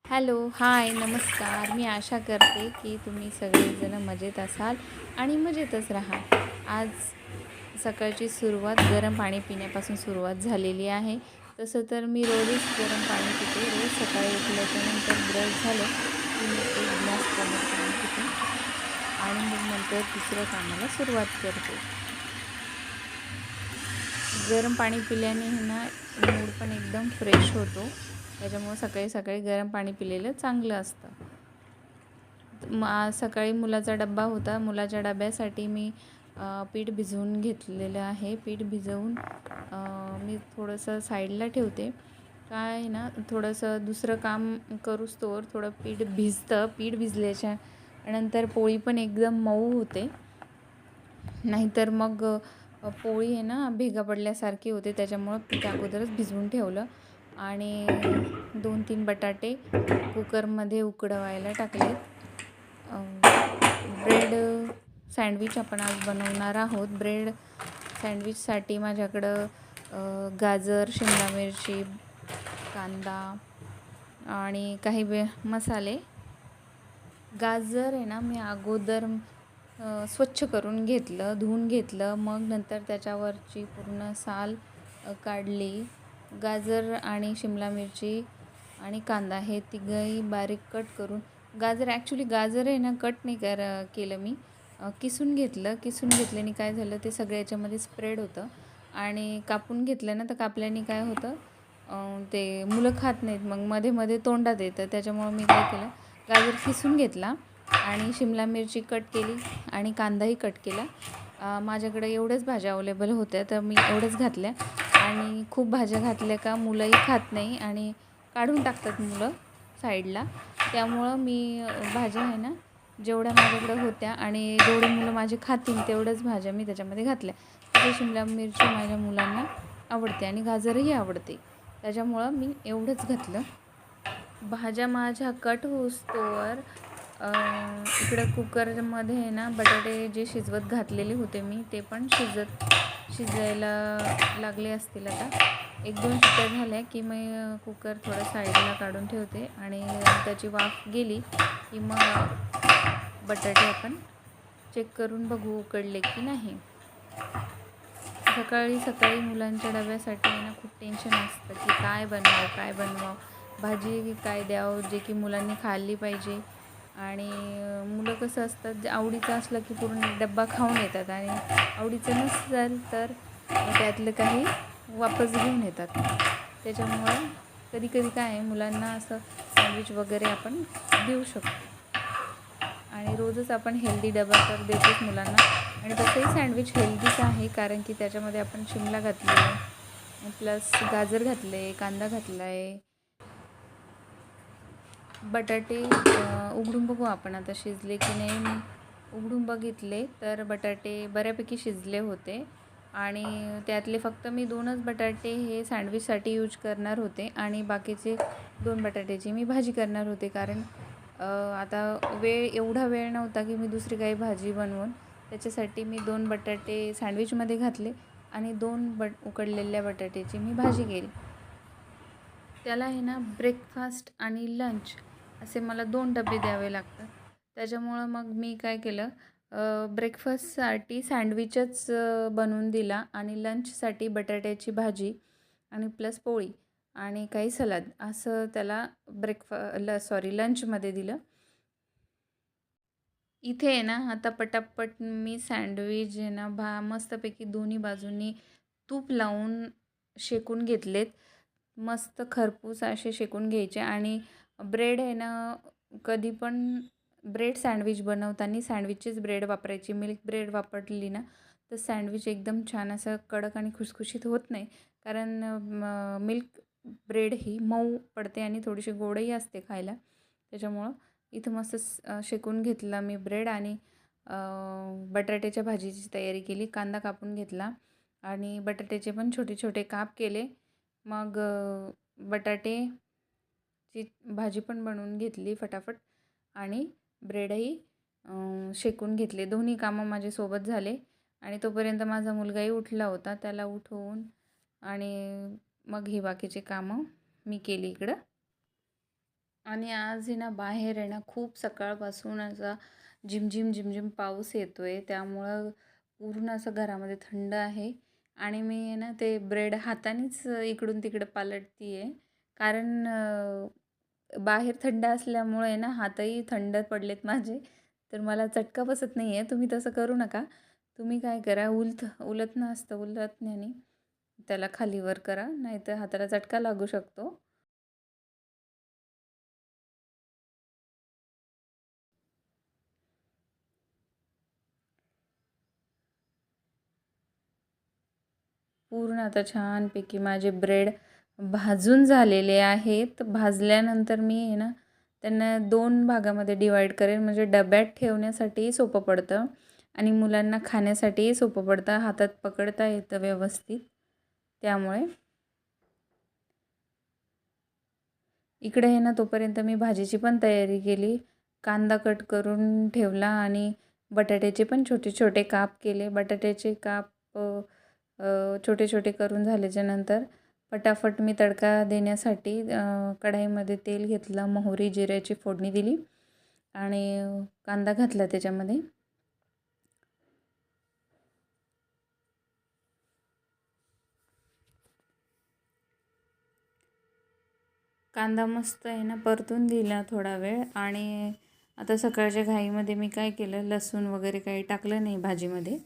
Hello, हाय, नमस्कार. मी आशा करते की तुम्ही सगळेजण मजेत असाल आणि मजेतच राहाल. आज सकाळची सुरुवात गरम पाणी पिण्यापासून सुरुवात झालेली आहे. तसं तर मी रोजच गरम पाणी पिते. रोज सकाळी उठल्याच्यानंतर ब्रश झालं की मी 1 ग्लास कोमट पाणी पिते आणि मग नंतर दुसऱ्या कामाला सुरुवात करते. गरम पाणी पिल्याने ना मूड पण एकदम फ्रेश होतो. त्याच्यामुळं सकाळी सकाळी गरम पाणी पिलेलं चांगलं असतं. सकाळी मुलाचा डब्बा होता. मुलाच्या डब्यासाठी मी पीठ भिजवून घेतलेलं आहे. पीठ भिजवून मी थोडंसं साईडला ठेवते. काय आहे ना, थोडंसं दुसरं काम करूस्तोवर थोडं पीठ भिजतं. पीठ भिजल्याच्या नंतर पोळी पण एकदम मऊ होते. नाहीतर मग पोळी आहे ना भेगा पडल्यासारखी होते. त्याच्यामुळं पीठ अगोदरच भिजवून ठेवलं आणि 2-3 बटाटे कुकरमध्ये उकडवायला टाकलेत. ब्रेड सँडविच आपण आज बनवणार आहोत. ब्रेड सँडविचसाठी माझ्याकडं गाजर, शिमला मिरची, कांदा आणि काही मसाले. गाजर आहे ना मी अगोदर स्वच्छ करून घेतलं, धुवून घेतलं. मग नंतर त्याच्यावरची पूर्ण साल काढली. गाजर आणि शिमला मिरची आणि कांदा हे तिघंही बारीक कट करून गाजर आहे ना कट नाही केलं मी. किसून घेतलं. किसून घेतल्याने काय झालं ते सगळं याच्यामध्ये स्प्रेड होतं आणि कापून घेतलं ना तर कापल्याने काय होतं ते मुलं खात नाहीत. मग मध्ये मध्ये तोंडात येतं. त्याच्यामुळं मी काय केलं, गाजर किसून घेतला आणि शिमला मिरची कट केली आणि कांदाही कट केला. माझ्याकडे एवढ्याच भाज्या अवेलेबल होत्या तर मी एवढंच घातल्या आणि खूप भाज्या घातल्या का मुलंही खात नाही आणि काढून टाकतात मुलं साईडला. त्यामुळं मी भाज्या आहे ना जेवढ्या माझ्याकडे होत्या आणि जेवढे मुलं माझे खातील तेवढ्याच भाज्या मी त्याच्यामध्ये घातल्या. तसे शिमला मिरची माझ्या मुलांना आवडते आणि गाजरही आवडते. त्याच्यामुळं मी एवढंच घातलं. भाज्या माझ्या कट होईस्तोवर इकडं कुकरमध्ये आहे ना बटाटे जे शिजवत घातलेले होते मी ते पण शिजायला लागले असतील आता. 1-2 शिट्ट्या झाल्या की मी कुकर थोडं साईडला काढून ठेवते आणि त्याची वाफ गेली की मग बटाटे आपण चेक करून बघू उकडले की नाही. सकाळी सकाळी मुलांच्या डब्यासाठी ना खूप टेन्शन असतं की काय बनवावं, भाजी काय द्यावं जे की मुलांनी खाल्ली पाहिजे. आणि मुलं कसं असतात जे आवडीचं असलं की पूर्ण डब्बा खाऊन येतात आणि आवडीचं नसेल तर त्यातलं काही वापस घेऊन येतात. त्याच्यामुळं कधी कधी काय आहे मुलांना असं सँडविच वगैरे आपण देऊ शकतो आणि रोजच आपण हेल्दी डबा तर देतोच मुलांना. आणि तसंही सँडविच हेल्दीच आहे कारण की त्याच्यामध्ये आपण शिमला घातली आहे, प्लस गाजर घातले, कांदा घातला आहे. बटाटे उघडून बघू आपण आता शिजले की नाही. मी उघडून बघितले तर बटाटे बऱ्यापैकी शिजले होते आणि त्यातले फक्त मी 2च बटाटे हे सँडविचसाठी यूज करणार होते आणि बाकीचे 2 बटाट्याची मी भाजी करणार होते. कारण आता एवढा वेळ नव्हता की मी दुसरी काही भाजी बनवून. त्याच्यासाठी मी 2 बटाटे सँडविचमध्ये घातले आणि 2 उकडलेल्या बटाट्याची मी भाजी केली. त्याला आहे ना ब्रेकफास्ट आणि लंच असे मला 2 डबे द्यावे लागतात. त्याच्यामुळं मग मी काय केलं, ब्रेकफास्टसाठी सँडविचच बनवून दिला आणि लंचसाठी बटाट्याची भाजी आणि प्लस पोळी आणि काही सलाद असं त्याला लंचमध्ये दिलं. इथे आहे ना आता पटापट मी सँडविच आहे ना मस्तपैकी दोन्ही बाजूंनी तूप लावून शेकून घेतलेत. मस्त खरपूस असे शेकून घ्यायचे आणि ब्रेड आहे ना कधी पण ब्रेड सँडविच बनवताना सँडविचचीच ब्रेड वापरायची. मिल्क ब्रेड वापरली ना तर सँडविच एकदम छान असं कडक आणि खुसखुशीत होत नाही. कारण मिल्क ब्रेड ही मऊ पडते आणि थोडीशी गोडही असते खायला. त्याच्यामुळं इथं मस्त शेकून घेतला मी ब्रेड आणि बटाट्याच्या भाजीची तयारी केली. कांदा कापून घेतला आणि बटाट्याचे पण छोटे छोटे काप केले. मग बटाटेची भाजी पण बनवून घेतली फटाफट आणि ब्रेडही शेकून घेतले. दोन्ही कामं माझे सोबत झाले आणि तोपर्यंत माझा मुलगाही उठला होता. त्याला उठवून आणि मग ही बाकीची कामं मी केली इकडं. आणि आज आहे ना बाहेर आहे ना खूप सकाळपासून असा झिमझिम झिमझिम पाऊस येतोय, त्यामुळं पूर्ण असं घरामध्ये थंड आहे. आणि मी आहे ना ते ब्रेड हातानेच इकडून तिकडे पालटते आहे, कारण बाहेर थंड असल्यामुळे आहे ना हातही थंड पडलेत माझे. तर मला चटका बसत नाही आहे. तुम्ही तसं करू नका. तुम्ही काय करा, उलथणं असतं, उलथण्याने त्याला खाली वर करा, नाहीतर हाताला चटका लागू शकतो. पूर्ण आता छानपैकी माझे ब्रेड भाजून झालेले आहेत. भाजल्यानंतर मी आहे ना त्यांना 2 भागामध्ये डिवाईड करेन, म्हणजे डब्यात ठेवण्यासाठीही सोपं पडतं आणि मुलांना खाण्यासाठीही सोपं पडतं. हातात पकडता येतं व्यवस्थित. त्यामुळे इकडे आहे ना तोपर्यंत मी भाजीची पण तयारी केली. कांदा कट करून ठेवला आणि बटाट्याचे पण छोटे छोटे काप केले. बटाट्याचे काप छोटे छोटे करून झाल्याच्या नंतर पटापट मी तडका देण्यासाठी कढईमध्ये तेल घेतलं, मोहरी जिऱ्याची फोडणी दिली आणि कांदा घातला त्याच्यामध्ये. कांदा मस्त आहे ना परतून दिला थोडा वेळ. आणि आता सकाळच्या घाईमध्ये मी काय केलं, लसूण वगैरे काही टाकलं नाही भाजीमध्ये,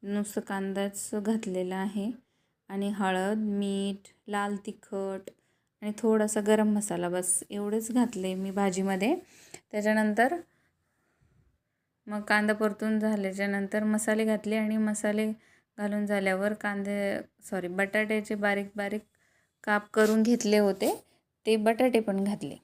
नुसतं कांदाच घातलेला आहे. आणि हळद, मीठ, लाल तिखट आणि थोडासा गरम मसाला, बस एवढंच घातले मी भाजीमध्ये. त्याच्यानंतर मग कांदा परतून झाल्याच्यानंतर मसाले घातले आणि मसाले घालून झाल्यावर बटाट्याचे बारीक बारीक काप करून घेतले होते, ते बटाटे पण घातले.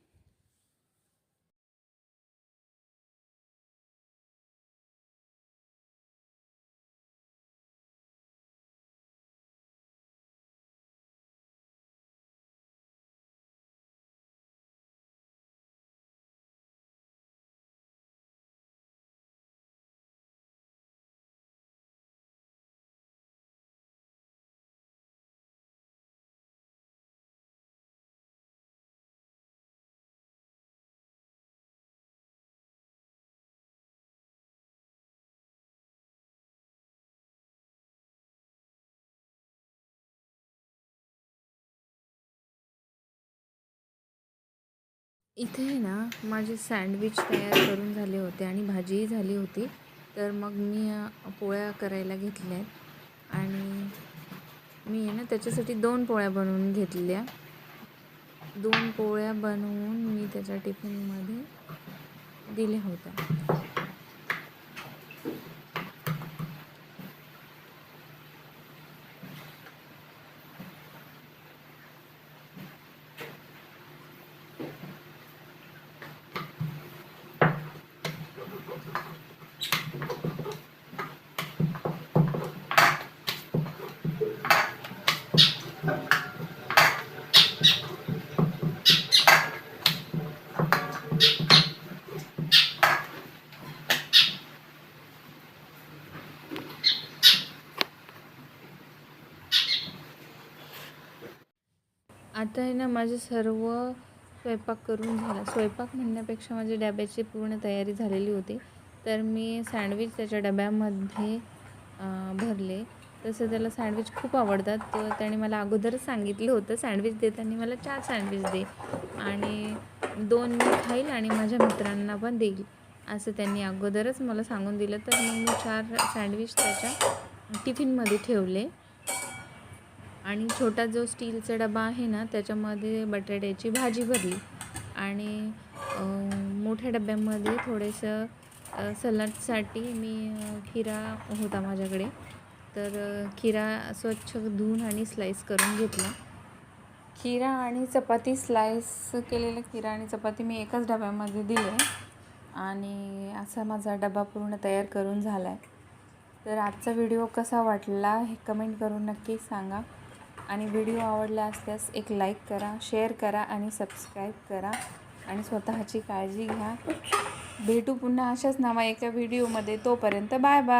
इथे आहे ना माझे सँडविच तयार करून झाले होते आणि भाजीही झाली होती. तर मग मी पोळ्या करायला घेतल्यात आणि मी आहे ना त्याच्यासाठी 2 पोळ्या बनवून घेतल्या. 2 पोळ्या बनवून मी त्याच्या टिफिनमध्ये दिल्या होत्या. आता आहे ना माझे सर्व स्वयंपाक करून झाला. स्वयंपाक म्हणण्यापेक्षा माझी डब्याची पूर्ण तयारी झालेली होती. तर मी सँडविच त्याच्या डब्यामध्ये भरले. तसं त्याला सँडविच खूप आवडतात. तर त्याने मला अगोदरच सांगितलं होतं, सँडविच देताना मला 4 सँडविच दे आणि 2 मी खाईल आणि माझ्या मित्रांना पण देईल, असं त्यांनी अगोदरच मला सांगून दिलं. तर मग मी 4 सँडविच त्याच्या टिफिनमध्ये ठेवले आणि छोटा जो स्टीलचा डबा आहे ना त्याच्यामध्ये बटाट्याची भाजी भरली आणि मोठ्या डब्यामध्ये थोडंसं सलाडसाठी मी खिरा होता माझ्याकडे, तर खिरा स्वच्छ धुवून आणि स्लाईस करून घेतला. खिरा आणि चपाती, स्लाईस केलेलं खिरा आणि चपाती मी एकाच डब्यामध्ये दिले आणि असा माझा डबा पूर्ण तयार करून झाला आहे. तर आजचा व्हिडिओ कसा वाटला हे कमेंट करून नक्की सांगा आणि व्हिडिओ आवडला असल्यास एक लाईक करा, शेअर करा आणि सबस्क्राईब करा आणि स्वतःची काळजी घ्या. भेटू पुन्हा अशाच एका व्हिडिओमध्ये. तोपर्यंत बाय बाय.